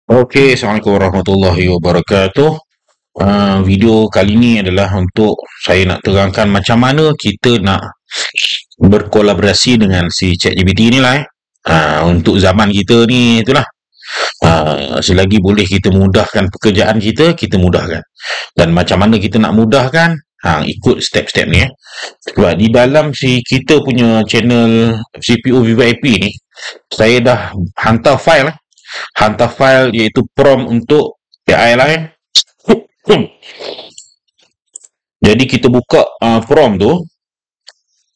Okey, Assalamualaikum warahmatullahi wabarakatuh. Video kali ni adalah untuk saya nak terangkan macam mana kita nak berkolaborasi dengan si ChatGPT ni lah. Untuk zaman kita ni itulah. Selagi boleh kita mudahkan pekerjaan kita, kita mudahkan. Dan macam mana kita nak mudahkan? Ikut step-step ni. Sebab di dalam si kita punya channel CPU VVIP ni, saya dah hantar file iaitu prompt untuk AI lah. Jadi kita buka prompt tu,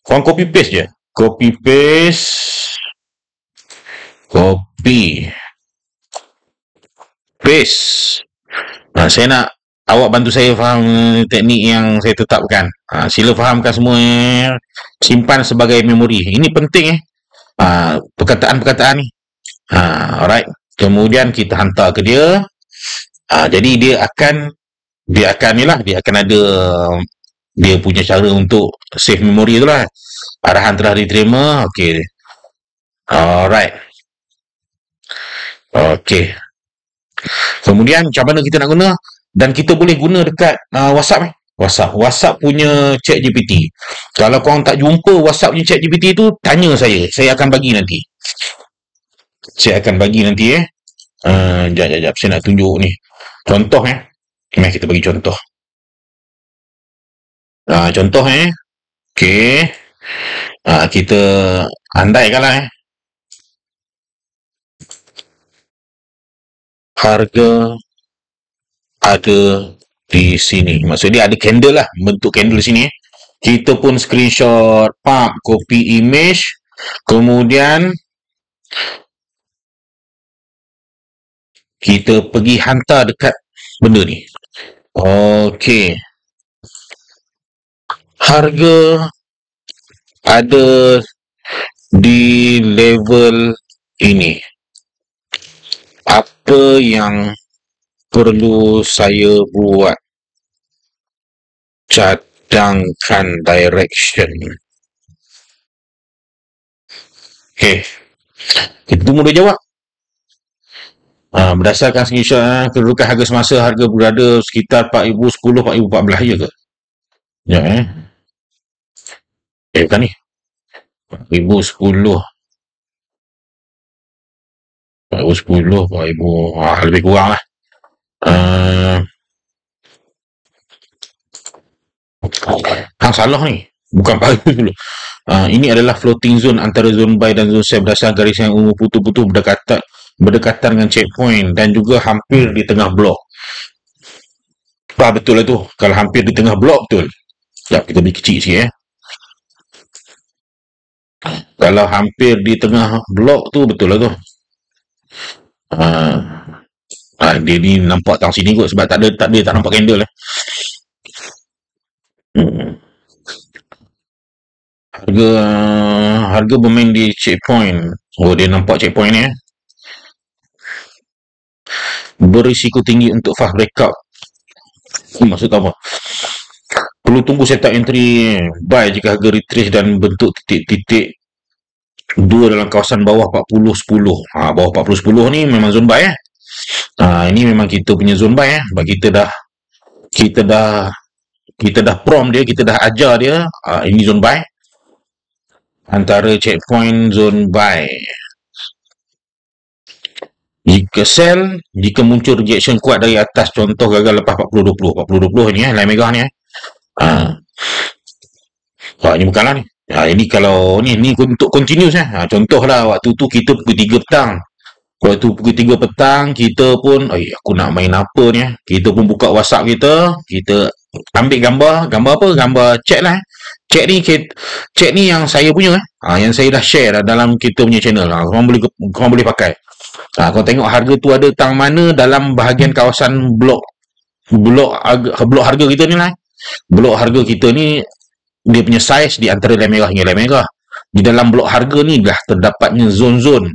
korang copy paste je. Copy paste. Saya nak awak bantu saya faham teknik yang saya tetapkan. Sila fahamkan semua, simpan sebagai memori. Ini penting perkataan-perkataan ni. Alright. Kemudian kita hantar ke dia. Jadi dia akan ada dia punya cara untuk save memori tu lah. Arahan telah diterima. Okey. Alright. Okey. Kemudian macam mana kita nak guna? Dan kita boleh guna dekat WhatsApp. WhatsApp punya ChatGPT. Kalau korang tak jumpa WhatsApp punya ChatGPT tu, tanya saya. Saya akan bagi nanti. Sekejap. Saya nak tunjuk ni. Contoh Mari kita bagi contoh. Contoh Okey. Kita andaikanlah harga ada di sini. Maksudnya ada candle lah, bentuk candle di sini. Kita pun screenshot, copy image, kemudian kita pergi hantar dekat benda ni. Okey. Harga ada di level ini. Apa yang perlu saya buat? Cadangkan direction. Okey. Kita tunggu dia jawab. Berdasarkan screenshot, kedudukan harga semasa harga berada sekitar 4,010, 4,014 ya ke? Bukan ni. 4,010. 4,010, 4,000, lebih kurang lah. Salah ni. Bukan 4,010. Ini adalah floating zone antara zone buy dan zone sell berdasarkan garis yang ungu putus-putus berdekatan dengan checkpoint dan juga hampir di tengah blok. Betul lah tu. Kalau hampir di tengah blok, betul. Sekejap, kita beri kecil sikit Kalau hampir di tengah blok tu, betul lah tu. Dia ni nampak tang sini kot sebab tak nampak candle Harga bermain di checkpoint. Dia nampak checkpoint ni Berisiko tinggi untuk fast breakout. Maksud apa? Perlu tunggu setup entry buy jika harga retrace dan bentuk titik-titik 2 dalam kawasan bawah 40-10. Bawah 40-10 ni memang zone buy ini memang kita punya zone buy sebab kita dah prompt dia, kita dah ajar dia ini zone buy antara checkpoint zone buy. Jika sell, jika muncul rejection kuat dari atas, contoh gagal lepas 40-20 ni line merah ni ini bukanlah ni. Ini kalau ni untuk continuous contohlah waktu tu kita pukul 3 petang. Waktu pukul 3 petang kita pun aku nak main apa ni kita pun buka WhatsApp kita ambil gambar apa? Gambar chat lah. Chat ni yang saya punya yang saya dah share dalam kita punya channel. Korang boleh pakai. Korang tengok harga tu ada tang mana dalam bahagian kawasan blok harga kita ni lah. Blok harga kita ni dia punya size di antara line merah hingga line merah. Di dalam blok harga ni dah terdapatnya zone-zone.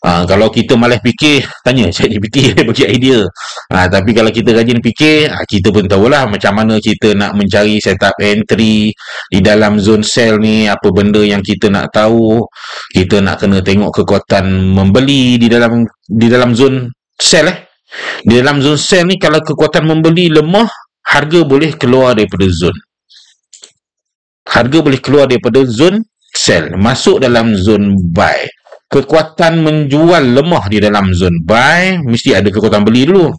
Kalau kita malas fikir, tanya ChatGPT dia bagi idea. Tapi kalau kita rajin fikir, kita pun tahulah macam mana kita nak mencari setup entry di dalam zone sell ni, apa benda yang kita nak tahu. Kita nak kena tengok kekuatan membeli di dalam zone sell Di dalam zone sell ni, kalau kekuatan membeli lemah, harga boleh keluar daripada zone. Harga boleh keluar daripada zone sell, masuk dalam zone buy. Kekuatan menjual lemah di dalam zone buy, mesti ada kekuatan beli dulu.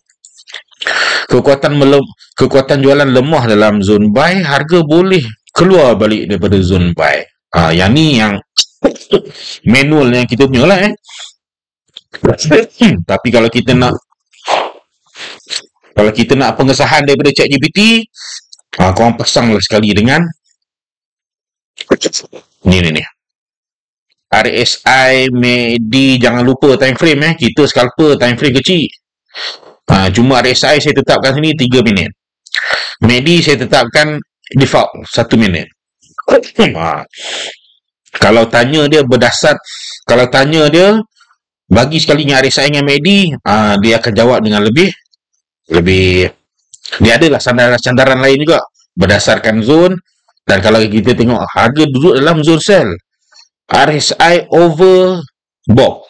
Kekuatan jualan lemah dalam zone buy, harga boleh keluar balik daripada zone buy. Yang ni yang manual yang kita punya lah Tapi kalau kita nak pengesahan daripada ChatGPT, korang pasanglah sekali dengan ni RSI, MACD. Jangan lupa time frame kita scalper time frame kecil. Cuma RSI saya tetapkan sini 3 minit. MACD saya tetapkan default 1 minit. Kalau tanya dia bagi sekalinya RSI dengan MACD, dia akan jawab dengan lebih dia adalah sandaran lain juga berdasarkan zone. Dan kalau kita tengok harga duduk dalam zone sell, RSI overbought.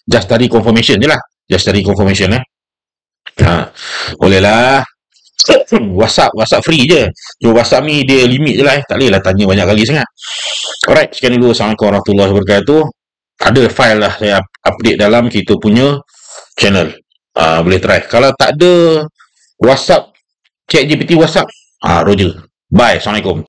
Just tadi confirmation je lah. Bolehlah. WhatsApp free je. Cuma WhatsApp ni dia limit je lah tak boleh lah tanya banyak kali sangat. Alright, sekian dulu. Assalamualaikum warahmatullahi wabarakatuh. Ada file lah saya update dalam kita punya channel. Boleh try. Kalau tak ada WhatsApp, ChatGPT WhatsApp, Roger. Bye. Assalamualaikum.